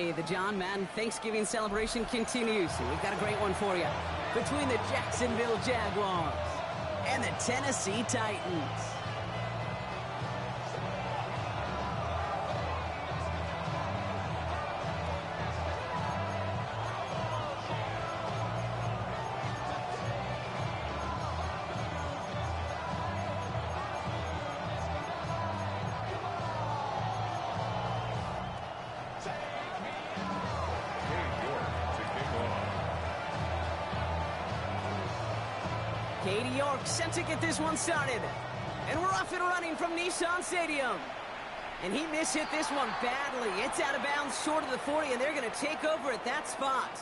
Hey, the John Madden Thanksgiving celebration continues. We've got a great one for you. Between the Jacksonville Jaguars and the Tennessee Titans. Katie York set to get this one started. And we're off and running from Nissan Stadium. And he mishit this one badly. It's out of bounds short of the 40, and they're going to take over at that spot.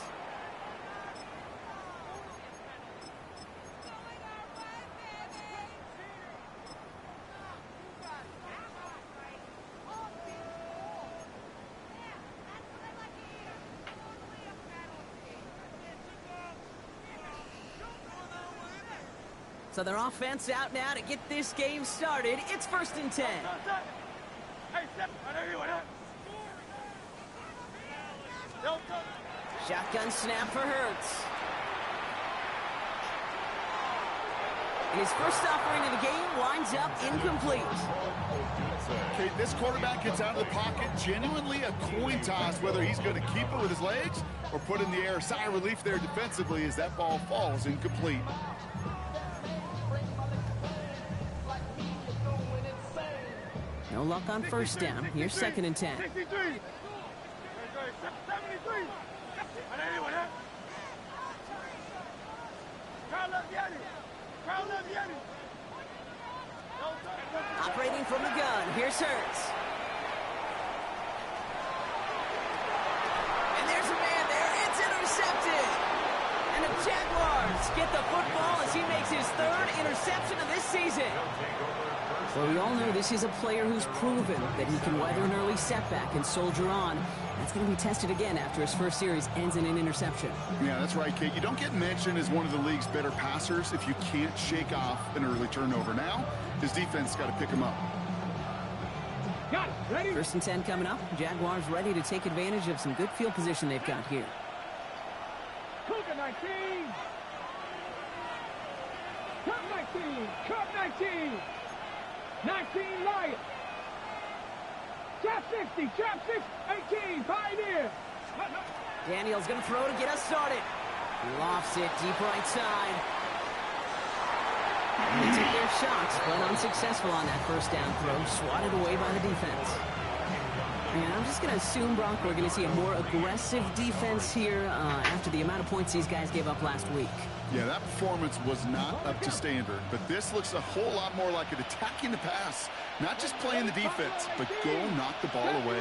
So their offense out now to get this game started. It's 1st and 10. Shotgun snap for Hurts. And his first offering of the game winds up incomplete. Okay, this quarterback gets out of the pocket, genuinely a coin toss, whether he's going to keep it with his legs or put in the air. Sigh of relief there defensively as that ball falls incomplete. No luck on first down. Here's 2nd and 10. Operating from the gun. Here's Hurts. And there's a man there. It's intercepted. And the Jaguars get the football as he makes his 3rd interception of this season. Well, we all know this is a player who's proven that he can weather an early setback and soldier on. That's going to be tested again after his first series ends in an interception. Yeah, that's right, Kate. You don't get mentioned as one of the league's better passers if you can't shake off an early turnover. Now, his defense got to pick him up. Got it. Ready? 1st and 10 coming up. Jaguars ready to take advantage of some good field position they've got here. Cougar 19. Cup 19. Cup 19. 19 Lions. Trap 60. Trap 6. 18. Pioneer. Daniel's going to throw to get us started. Lofts it deep right side. They took their shots, but unsuccessful on that first down throw. Swatted away by the defense. And I'm just going to assume, Brock, we're going to see a more aggressive defense here after the amount of points these guys gave up last week. Yeah, that performance was not up to standard, but this looks a whole lot more like it attacking the pass. Not just playing the defense, but go knock the ball away.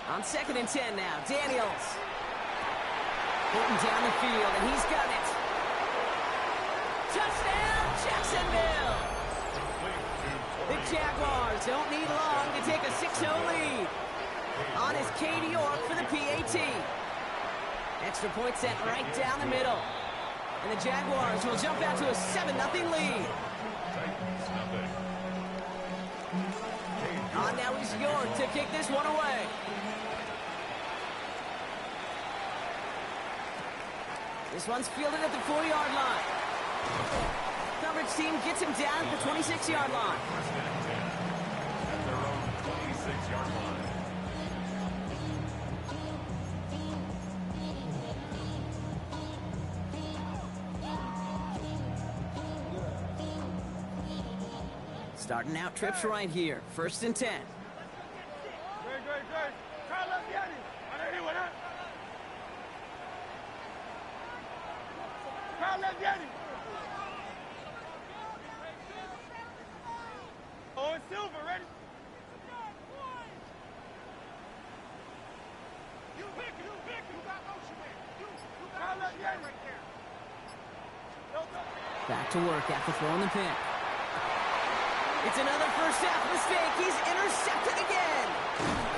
On 2nd and 10 now, Daniels. Hitting down the field, and he's got it. Touchdown, Jacksonville! The Jaguars don't need long to take a 6-0 lead. On is Katie York for the PAT. Extra point set right down the middle. And the Jaguars will jump out to a 7-0 lead. On now is York to kick this one away. This one's fielded at the 4-yard line. Coverage team gets him down at the 26-yard line. At their own 26-yard line. Starting out trips right here. 1st and 10. Oh, it's Silver, ready? You pick it, you got motion there. You got motion right there. Back to work after throwing the pick. It's another first half mistake. He's intercepted again.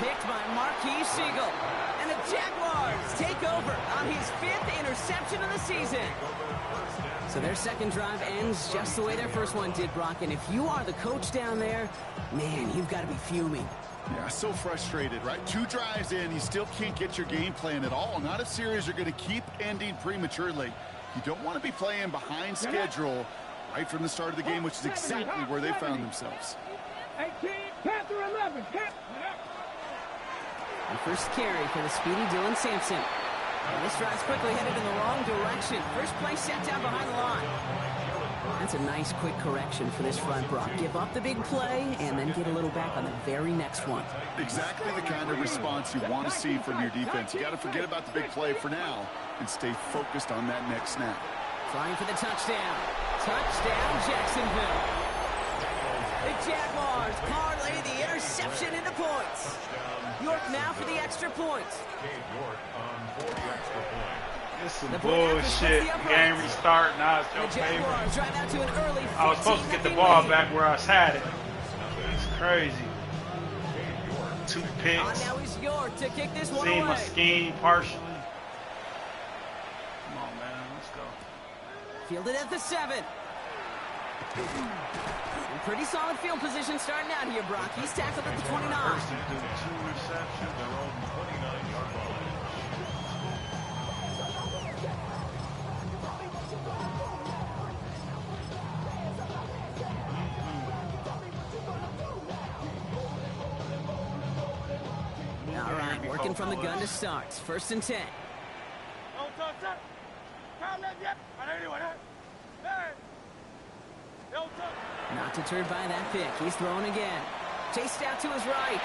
Picked by Marquise Siegel. And the Jaguars take over on his 5th interception of the season. So their second drive ends just the way their first one did, Brock. And if you are the coach down there, man, you've got to be fuming. Yeah, so frustrated, right? 2 drives in, you still can't get your game plan at all. Not a series you're going to keep ending prematurely. You don't want to be playing behind schedule right from the start of the game, which is exactly where they found themselves. 18, Panther 11. And first carry for the speedy Dylan Sampson. And this drive's quickly headed in the wrong direction. First play set down behind the line. That's a nice quick correction for this front, Brock. Give up the big play and then get a little back on the very next one. Exactly the kind of response you want to see from your defense. You got to forget about the big play for now and stay focused on that next snap. Trying for the touchdown. Touchdown, Jacksonville. The Jaguars parlay the interception into points. York now for the extra point. This is bullshit. Game restart. Now it's your favorite. I was supposed to get the ball back where I had it. It's crazy. 2 picks. Now is York to kick this one Seen away. my scheme partially. Come on, man. Let's go. Fielded at the 7. And pretty solid field position starting out here, Brock. He's tackled at the 29. First and 2 receptions, their own 29-yard line. All right, working from the gun to start. First and 10. Not deterred by that pick. He's throwing again. Chased out to his right.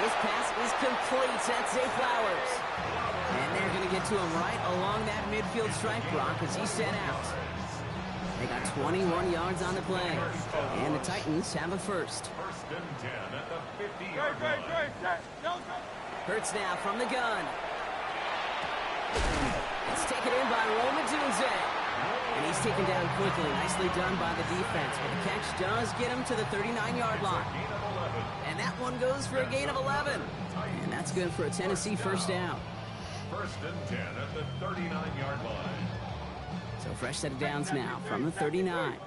This pass is complete. That's Zay Flowers. And they're going to get to him right along that midfield stripe, Brock, as he set out. They got 21 yards on the play. And the Titans have a first. First and 10 at the 50-yard line. Hurts now from the gun. It's taken in by Rome Odunze. And he's taken down quickly. Nicely done by the defense. But the catch does get him to the 39-yard line. And that one goes for a gain of 11. And that's good for a Tennessee first down. First and 10 at the 39-yard line. So fresh set of downs now from the 39.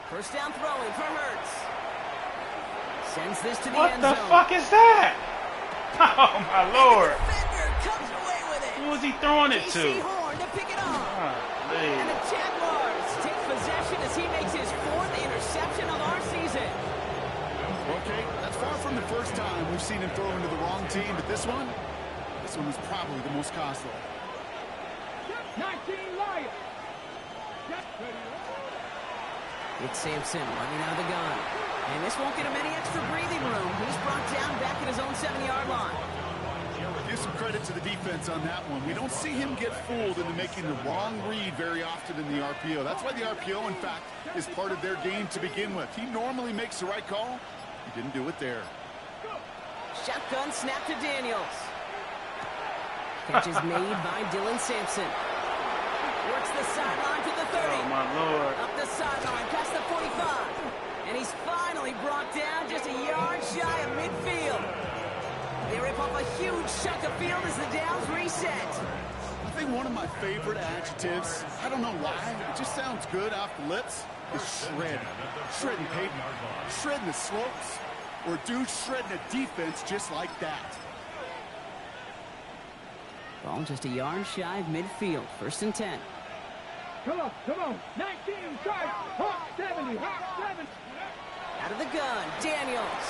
First down throwing for Hurts. Sends this to the What end the zone. fuck is that? Oh, my Lord. Defender comes away with it. Who was he throwing it J.C. to? Horn to pick it off. Golly. And the Jaguars take possession as he makes his 4th interception of our season. Okay, that's far from the first time we've seen him throw into the wrong team, but this one was probably the most costly. 19 Lions. It's Sampson running out of the gun. And this won't get him any extra breathing room. He's brought down back at his own 7-yard line. Give some credit to the defense on that one. We don't see him get fooled into making the wrong read very often in the RPO. That's why the RPO, in fact, is part of their game to begin with. He normally makes the right call. He didn't do it there. Shotgun snap to Daniels. Catch is made by Dylan Sampson. Works the sideline to the 30. Oh, my Lord. Up the sideline, past the 45. And he's finally brought down just a yard shy of midfield. They rip off a huge chunk of field as the downs reset. I think one of my favorite adjectives, I don't know why, it just sounds good off the lips, is shred. Shredding pavement, shredding the slopes, or dude shredding a defense just like that. Ball just a yard shy of midfield. First and 10. Come on. 19 strike. Hawk 70. Hawk 70. Out of the gun, Daniels.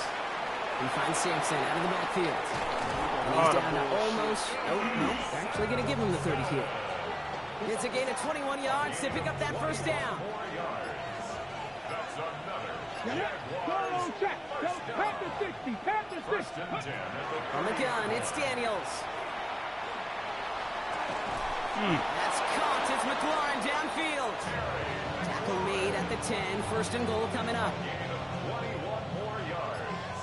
He finds Sampson out of the backfield. And he's down to almost, they're actually going to give him the 30 here. It's a gain of 21 yards to pick up that first down. Go check. Go Panther 60. Panther 60. On the gun, it's Daniels. That's caught. It's McLaurin downfield. Tackle made at the 10. First and goal coming up. 21 more yards.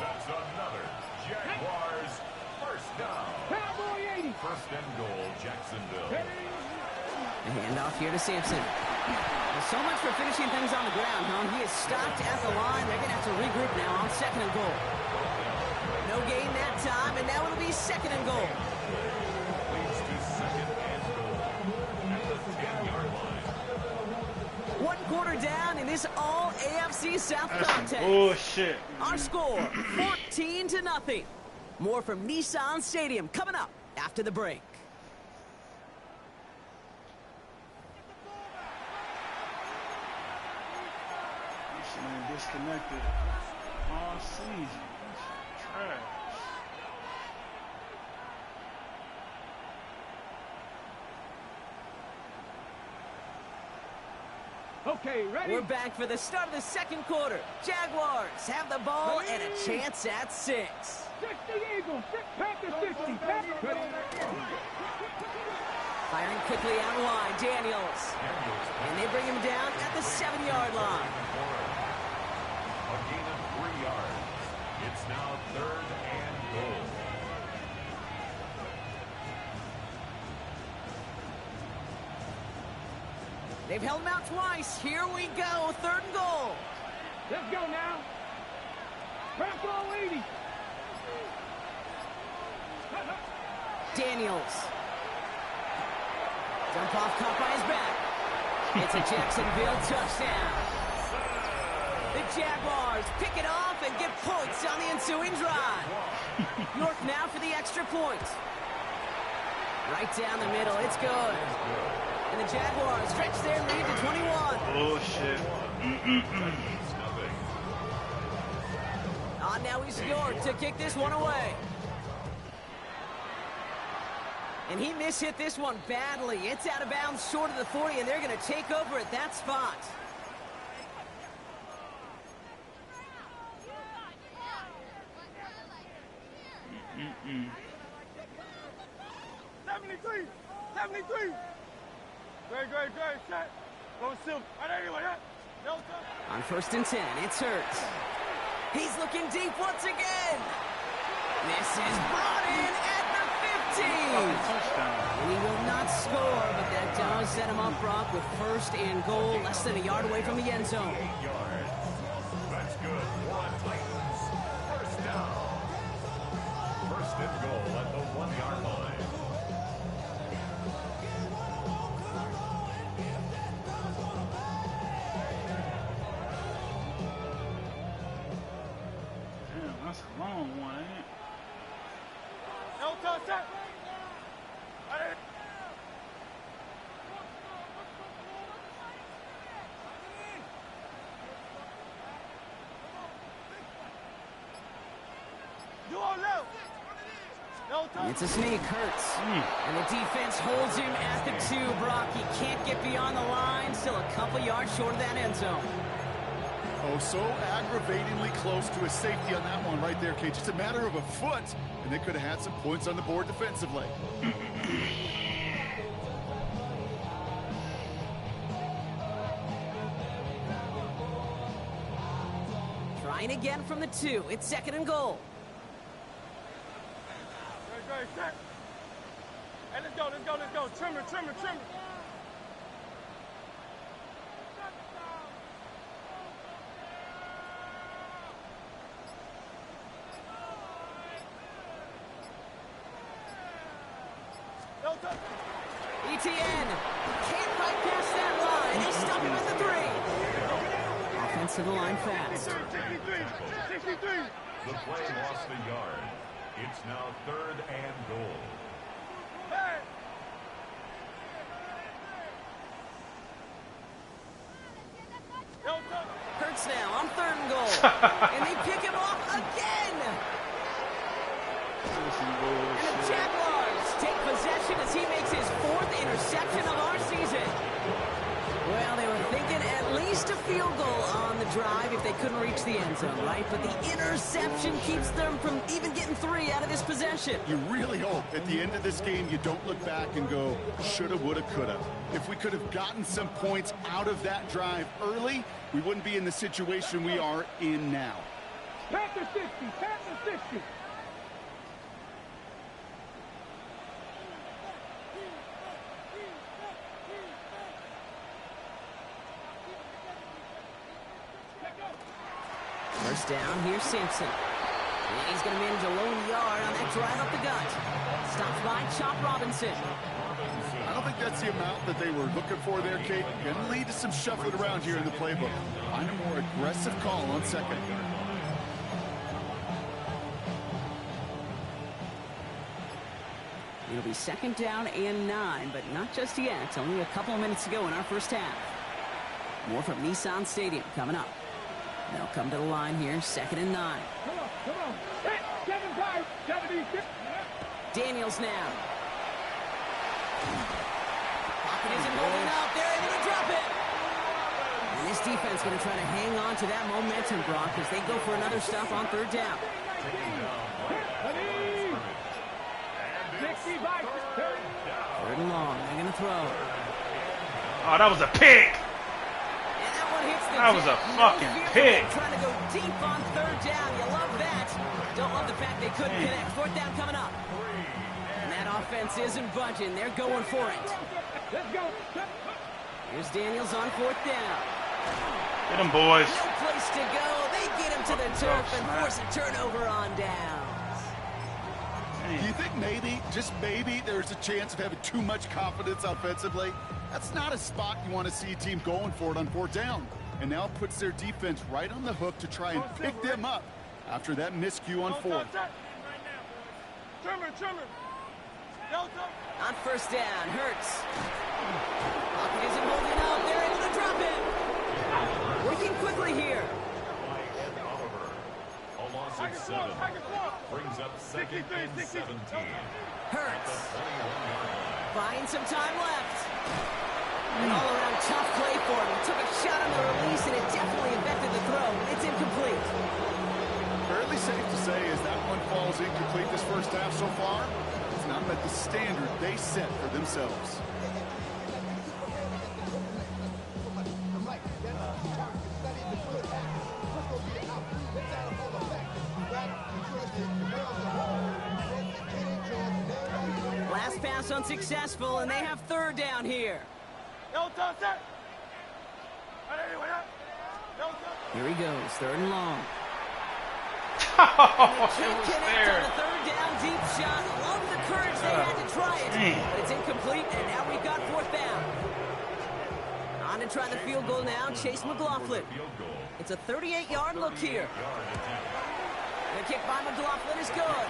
That's another Jaguars first down. Cowboy 80. First and goal, Jacksonville. A handoff here to Sampson. So much for finishing things on the ground, huh? He is stopped at the line. They're going to have to regroup now on 2nd and goal. No gain that time, and now it'll be 2nd and goal. Leads to 2nd and goal at the 10-yard line. 1 quarter down in this all AFC South contest. Bullshit. Our score, 14-0. More from Nissan Stadium coming up after the break. Disconnected all season. Trash. Okay, ready? We're back for the start of the 2nd quarter. Jaguars have the ball and a chance at 6. 60 Eagles, Panthers 60. Ready? Firing quickly out wide, Daniels. And they bring him down at the 7-yard line. A gain of 3 yards. It's now 3rd and goal. They've held him out twice. Here we go, 3rd and goal. Let's go now. Press all 80. Daniels. Dump off, caught by his back. It's a Jacksonville touchdown. The Jaguars pick it off and get points on the ensuing drive. York now for the extra point. Right down the middle, it's good. And the Jaguars stretch their lead to 21. Bullshit. Now he's York to kick this one away. And he mishit this one badly. It's out of bounds short of the 40, and they're going to take over at that spot. Mm-mm. 73. Great. Shot. Go Silk. On 1st and 10, it's Hurts. He's looking deep once again. This is brought in at the 15. And he will not score, but that does set him up, Brock, with 1st and goal, less than a yard away from the end zone. 8 yards. That's good. One Titans. 1st down. 1st and goal at the 1-yard line. That's a long one, ain't it? No touchdown. It's a sneak, Hurts. And the defense holds him at the 2, Brock. He can't get beyond the line. Still a couple yards short of that end zone. Oh, so aggravatingly close to a safety on that one right there, Kate. Just a matter of a foot, and they could have had some points on the board defensively. Trying again from the 2. It's 2nd and goal. Great. Hey, let's go. Trimmer. ETN can't quite pass that line. They stop him at the 3. Offensive line fast. 63. The play lost a yard. It's now 3rd and goal. Hey. Hurts now on 3rd and goal. And they pick him off again. And the Jaguars take possession as he makes his 4th interception of our season. Well, they were thinking at least a field goal on the drive if they couldn't reach the end zone, right? But the interception keeps them from even getting 3 out of this possession. You really hope at the end of this game you don't look back and go, shoulda, woulda, coulda. If we could have gotten some points out of that drive early, we wouldn't be in the situation we are in now. Panthers 60. First down, here's Simpson. And he's going to manage a lone yard on that drive up the gut. Stopped by Chop Robinson. I don't think that's the amount that they were looking for there, Kate. Going to lead to some shuffling around here in the playbook. Find a more aggressive call on second. It'll be second down and 9, but not just yet. It's only a couple of minutes to go in our first half. More from Nissan Stadium coming up. They'll come to the line here, second and 9. Come on. 75, 76. Daniels now. Pocket isn't holding up. They're able to drop it. And this defense going to try to hang on to that momentum, Brock, as they go for another stop on third down. 65, 30. Third and long. They're going to throw. Oh, that was a pick. And that one hits the That was a fucking pick. Trying to go deep on third down. You love that. Don't love the fact they couldn't connect. Fourth down coming up. And that offense isn't budging. They're going for it. Let's go. Here's Daniels on fourth down. Get them, boys. No place to go. They get him to the turf and force a turnover on downs. Do you think maybe, just maybe, there's a chance of having too much confidence offensively? That's not a spot you want to see a team going for it on fourth down. And now it puts their defense right on the hook to try and pick them up after that miscue on fourth. On first down, Hurts. Pocket isn't holding up. They're able to drop it. Working quickly here. And Oliver. A loss of 7. Brings up second and 17. Hurts. Buying some time left. An all-around tough play for him. He took a shot on the release, and it definitely affected the throw. It's incomplete. Fairly safe to say as that one falls incomplete this first half so far, it's not met the standard they set for themselves. Last pass unsuccessful, and they have third down here. Here he goes, third and long. Oh, Can't it was connect there. on the third down deep shot. Love the courage they had to try it. Man. But it's incomplete, and now we've got fourth down. On to try the field goal now, Chase McLaughlin. It's a 38-yard look here. The kick by McLaughlin is good.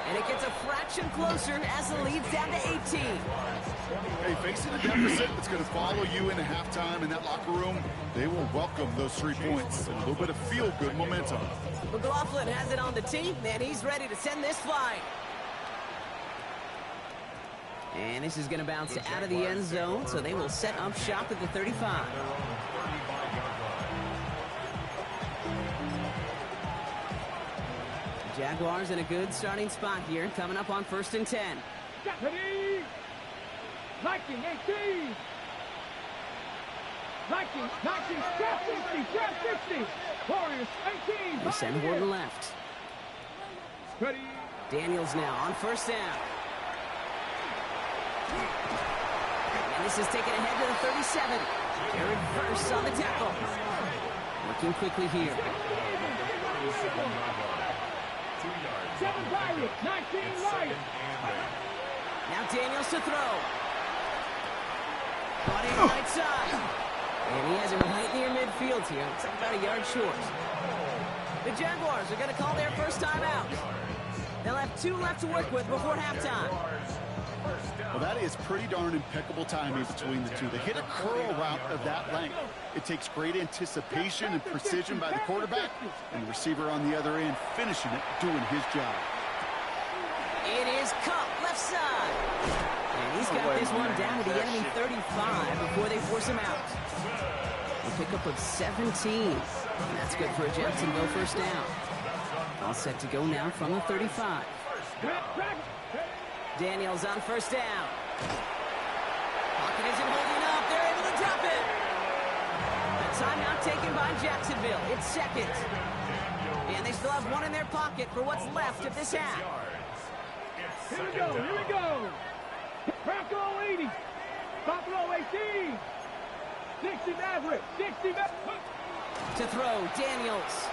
And it gets a fraction closer as the lead's down to 18. Hey, facing a deficit that's going to follow you into halftime in that locker room, they will welcome those 3 points. And a little bit of feel-good momentum. McLaughlin has it on the team, and he's ready to send this flying. And this is going to bounce out of the end zone, so they will set up shop at the 35. Jaguars in a good starting spot here, coming up on first and 10. Deputy. Viking 18. Viking, trap 60. Warriors 18. They send Horton left. Ready. Daniels now on first down. And this is taken ahead to the 37. Jared Verse on the tackle. Working quickly here. 7 Pirates, 19 right. Now Daniels to throw. Caught in right side. And he has him right near midfield here. It's about a yard short. The Jaguars are going to call their first time out. They'll have 2 left to work with before halftime. Well, that is pretty darn impeccable timing between the two. They hit a curl route of that length. It takes great anticipation and precision by the quarterback, and the receiver on the other end finishing it, doing his job. It is Cup, left side. And he's got this one down to the enemy 35 before they force him out. A pickup of 17. And that's good for a Jacksonville first down. All set to go now from the 35. Daniels on first down. Pocket isn't holding up. They're able to drop it. A timeout taken by Jacksonville. It's second. And they still have 1 in their pocket for what's left of this half. Here we go. Bronco 80. Buffalo 18. 60 Maverick. 60 Maverick. To throw, Daniels.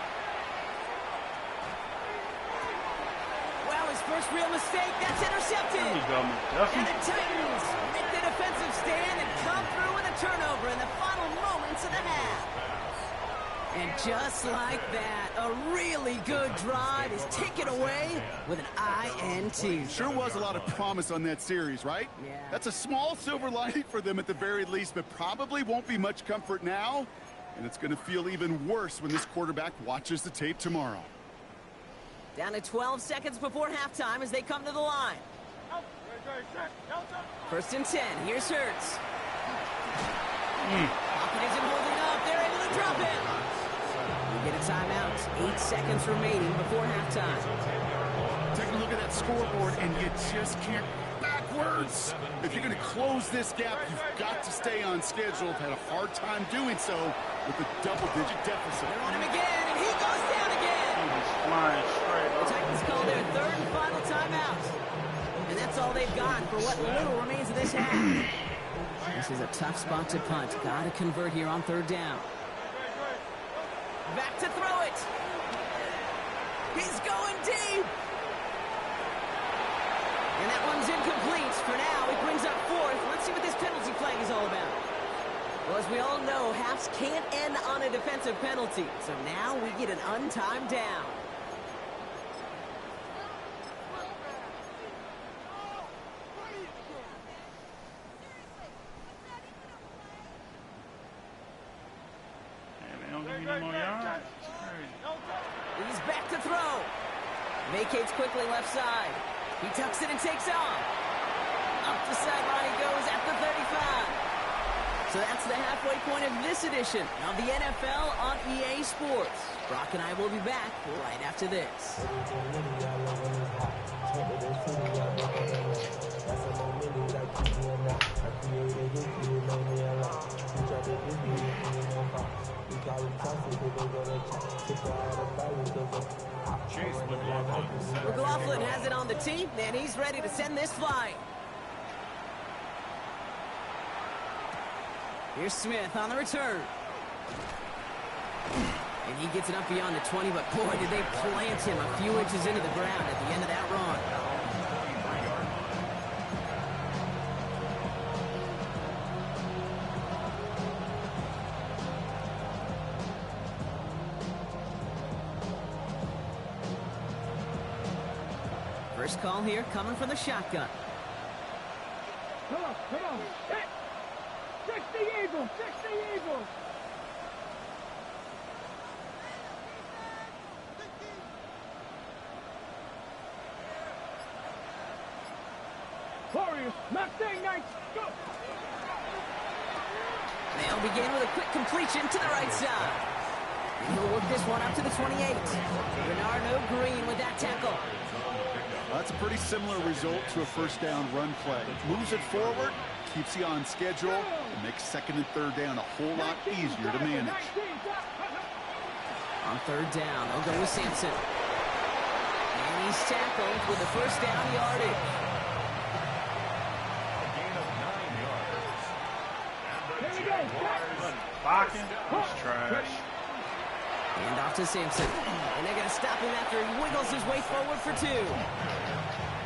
Well, his first real mistake, that's intercepted. There you go, McDuffie. And the Titans make the defensive stand and come through with a turnover in the final moments of the half. And just like that, a really good drive is taken away with an INT. Sure was a lot of promise on that series, right? Yeah. That's a small silver lining for them at the very least, but probably won't be much comfort now. And it's going to feel even worse when this quarterback watches the tape tomorrow. Down to 12 seconds before halftime as they come to the line. First and 10. Here's Hurts. Hopkins isn't holding up. They're able to drop it. We get a timeout. 8 seconds remaining before halftime. Take a look at that scoreboard, and you just can't backwards. If you're going to close this gap, you've got to stay on schedule. I've had a hard time doing so with a double-digit deficit. They're on him again, and he goes down again. He's flying straight The up. Titans call their third and final timeout. And that's all they've got for what little remains of this half. This is a tough spot to punt. Got to convert here on third down. Back to throw it. He's going deep. And that one's incomplete. For now, he brings up fourth. Let's see what this penalty flag is all about. Well, as we all know, halves can't end on a defensive penalty. So now we get an untimed down. And they don't give me no more yards. It's crazy. He's back to throw. Vacates quickly left side. He tucks it and takes off. Up the sideline he goes at the 35. So that's the halfway point of this edition of the NFL on EA Sports. Brock and I will be back right after this. Chase McLaughlin. McLaughlin has it on the tee, and he's ready to send this flying. Here's Smith on the return. And he gets it up beyond the 20, but boy, did they plant him a few inches into the ground at the end of that run. First call here coming from the shotgun. Come on. Hit. 60 Eagles. Warriors, Mustang Knights, go! They'll begin with a quick completion to the right side. And he'll work this one up to the 28. Bernardo Green with that tackle. That's a pretty similar result to a first down run play. Moves it forward, keeps you on schedule, and makes second and third down a whole lot easier to manage. On third down, they'll go with Sampson. And he's tackled with the first down yardage. Here we go, Blocking is trash. And off to Sampson. And they're going to stop him after he wiggles his way forward for two.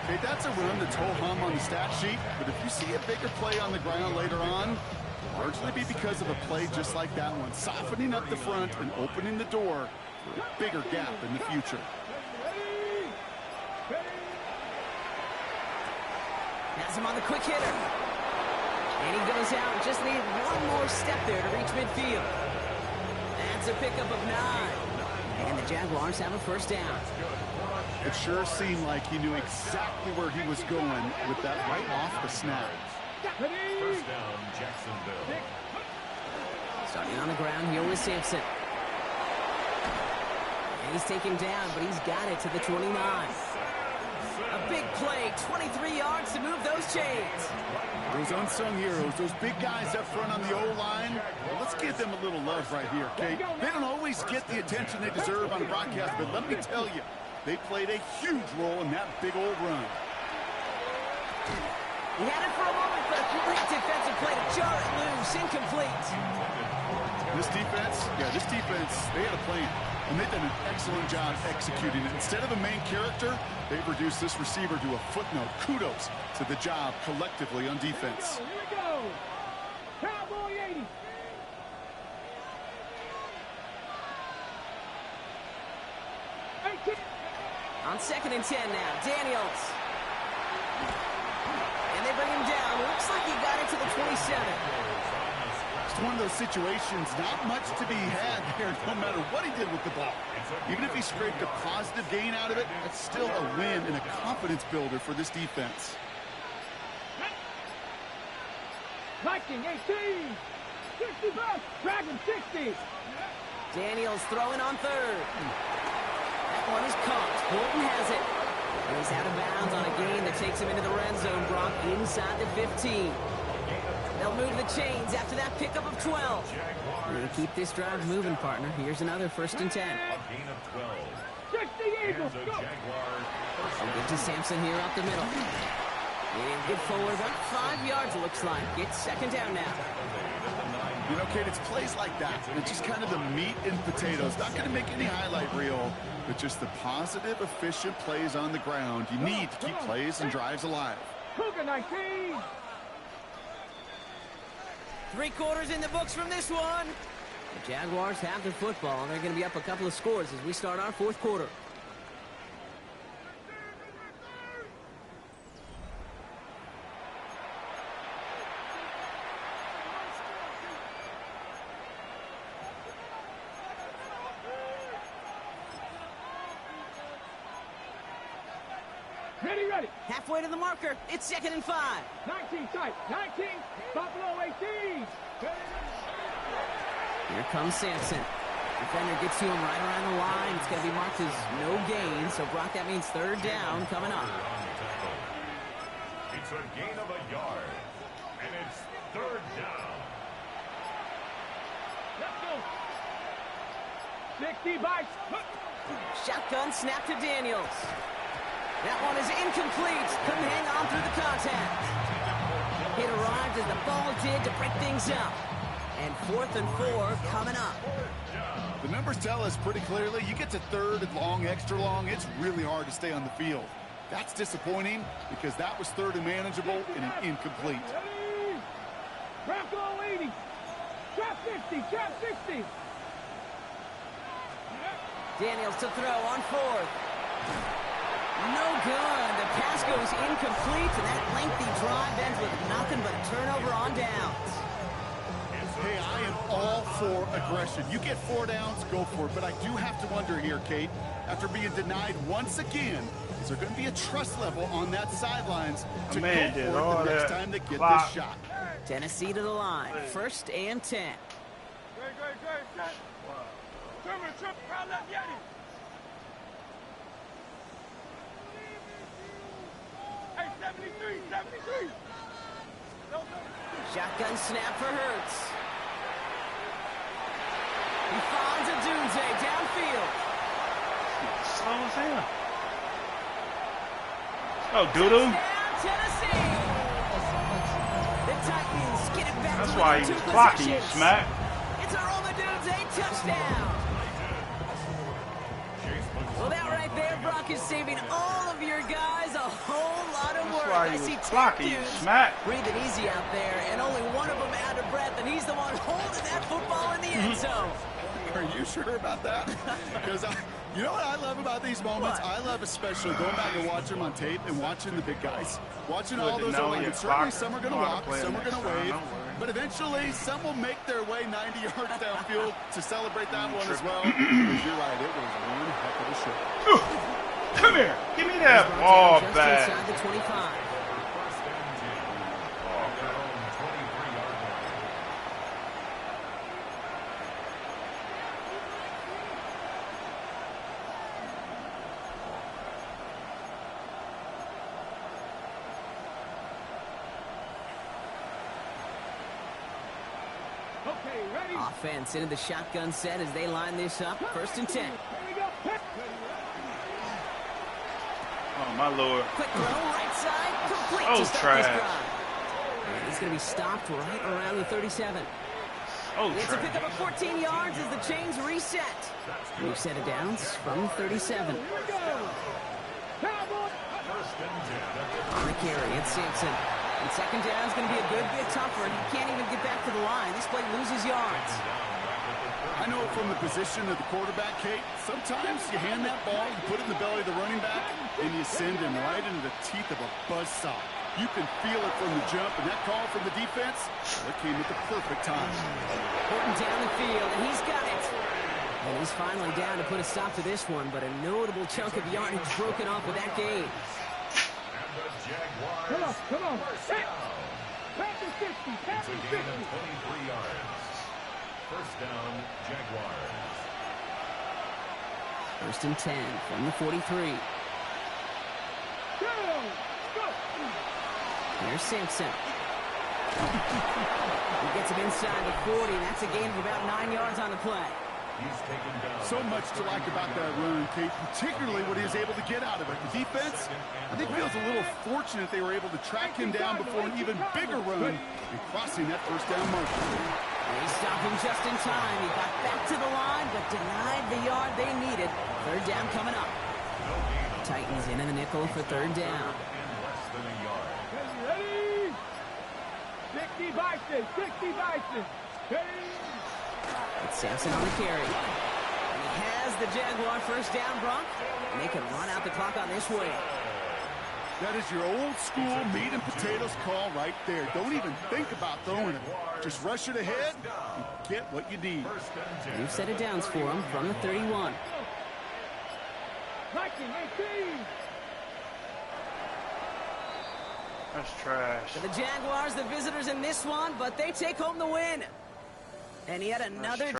Okay, that's a run that's ho-hum on the stat sheet, but if you see a bigger play on the ground later on, it'll largely be because of a play just like that one, softening up the front and opening the door for a bigger gap in the future. Has him on the quick hitter. And he goes out and just needed one more step there to reach midfield. That's a pickup of 9. And the Jaguars have a first down. It sure seemed like he knew exactly where he was going with that right off the snap. First down, Jacksonville. Starting on the ground here with Sampson. And he's taken down, but he's got it to the 29. A big play, 23 yards to move those chains. Those unsung heroes, those big guys up front on the O-line, well, let's give them a little love right here, okay? They don't always get the attention they deserve on a broadcast, but let me tell you, they played a huge role in that big old run. He had it for a moment, but a great defensive play to jar it loose, incomplete. This defense, they had a plan. And they've done an excellent job executing it. Instead of a main character, they've reduced this receiver to a footnote. Kudos to the job collectively on defense. Here we go. Cowboy 80. On 2nd and 10 now, Daniels. And they bring him down. Looks like he got it to the 27. It's one of those situations, not much to be had here, no matter what he did with the ball. Even if he scraped a positive gain out of it, that's still a win and a confidence builder for this defense. Viking 18. 65. Dragon 60. Daniels throwing on 3rd. That one is caught. Bolton has it. And he's out of bounds on a gain that takes him into the red zone. Brock inside the 15. They'll move the chains after that pickup of 12. We're going to keep this drive moving, partner. Here's another 1st and 10. A gain of 12. 60 Eagles. And the Go. Jaguars first And get to Sampson here up the middle. And get forward about 5 yards, it looks like. It's 2nd down now. You know, Kate, it's plays like that. And it's just kind of the meat and potatoes. Not going to make any highlight reel, but just the positive, efficient plays on the ground. You need to keep plays and drives alive. Cougar 19. 3 quarters in the books from this one. The Jaguars have the football, and they're going to be up a couple of scores as we start our 4th quarter. Ready. Halfway to the marker. It's 2nd and 5. 19 tight. 19. Buffalo 18. Here comes Sampson. Defender gets to him right around the line. It's going to be marked as no gain. So, Brock, that means 3rd down coming up. It's a gain of a yard. And it's 3rd down. Let's go. 60 bites. Shotgun snap to Daniels. That one is incomplete. Couldn't hang on through the contact. It arrived as the ball did to break things up. And 4th and 4 coming up. The numbers tell us pretty clearly, you get to 3rd and long, extra long, it's really hard to stay on the field. That's disappointing because that was 3rd and manageable and an incomplete. Ready. Bronco 80. Trap 50. Trap 60. Daniels to throw on 4th. No good. The pass goes incomplete, and that lengthy drive ends with nothing but a turnover on downs. Hey, I am all for aggression. You get 4 downs, go for it. But I do have to wonder here, Kate, after being denied once again, is there going to be a trust level on that sidelines to go for it the next time they get this shot? Tennessee to the line. 1st and 10. Great. Turner, trip, crowd left, Yeti. Hey, 73. Shotgun snap for Hurts. He finds a Dunze downfield. Slow as hell. Oh, doo-doo. Touchdown, Tennessee. The Titans get it back. That's to why he within was 2 clocking you, possessions. Smack. It's a Roma Dunze touchdown. Well, that right there, Brock, is saving all of your guys a whole lot of work. That's why I he see was 10 clocking you, dudes Smack. breathing easy out there, and only one of them out of breath, and he's the one holding that football in the end zone. Are you sure about that? Because you know what I love about these moments? What? I love especially going back and watching them on tape and watching the big guys. Watching Good all to those know alignments. you're Certainly clocked. some are going to Know how to walk, play some are next going to time, wave. don't worry. But eventually, some will make their way 90 yards downfield to celebrate that one as well. Because you're right, it was one heck of a show. Come here. Give me that ball Just back. inside the 25. Okay, ready. Offense into the shotgun set as they line this up. 1st and 10. Here we go. Oh, my Lord. Quick throw, right side, complete Oh, to start this trash. drive. And he's going to be stopped right around the 37. Oh, It's a pickup of 14 yards as the chains reset. New set of downs from 37. On the carry, it's Sampson. And second down is going to be a good bit tougher. He can't even get back to the line. This play loses yards. I know from the position of the quarterback, Kate, sometimes you hand that ball, you put it in the belly of the running back, and you send him right into the teeth of a buzzsaw. You can feel it from the jump, and that call from the defense, well, it came at the perfect time. Horton down the field, and he's got it. And he's finally down to put a stop to this one, but a notable chunk of yardage broken off with that gain. Come on. Pass 50, pass 50. 23 yards. First down, Jaguars. First and 10 from the 43. Go. Here's Sampson. He gets him inside the 40. That's a gain of about 9 yards on the play. He's taken down. So much to like about that run, Kate, particularly what he was able to get out of it. The defense, I think, feels a little fortunate they were able to track him down before an even bigger run and crossing that first down marker. They stopped him just in time. He got back to the line, but denied the yard they needed. Third down coming up. Titans in the nickel for third down. Less than a yard. Ready? 60 Bison. Ready? It's Sampson on the carry. And he has the Jaguar first down, Brock. And they can run out the clock on this way. That is your old school meat and potatoes call right there. Don't even think about throwing it. Just rush it ahead and get what you need. New set of downs for him from the 31. Viking 18. That's trash. For the Jaguars, the visitors in this one, but they take home the win. And yet another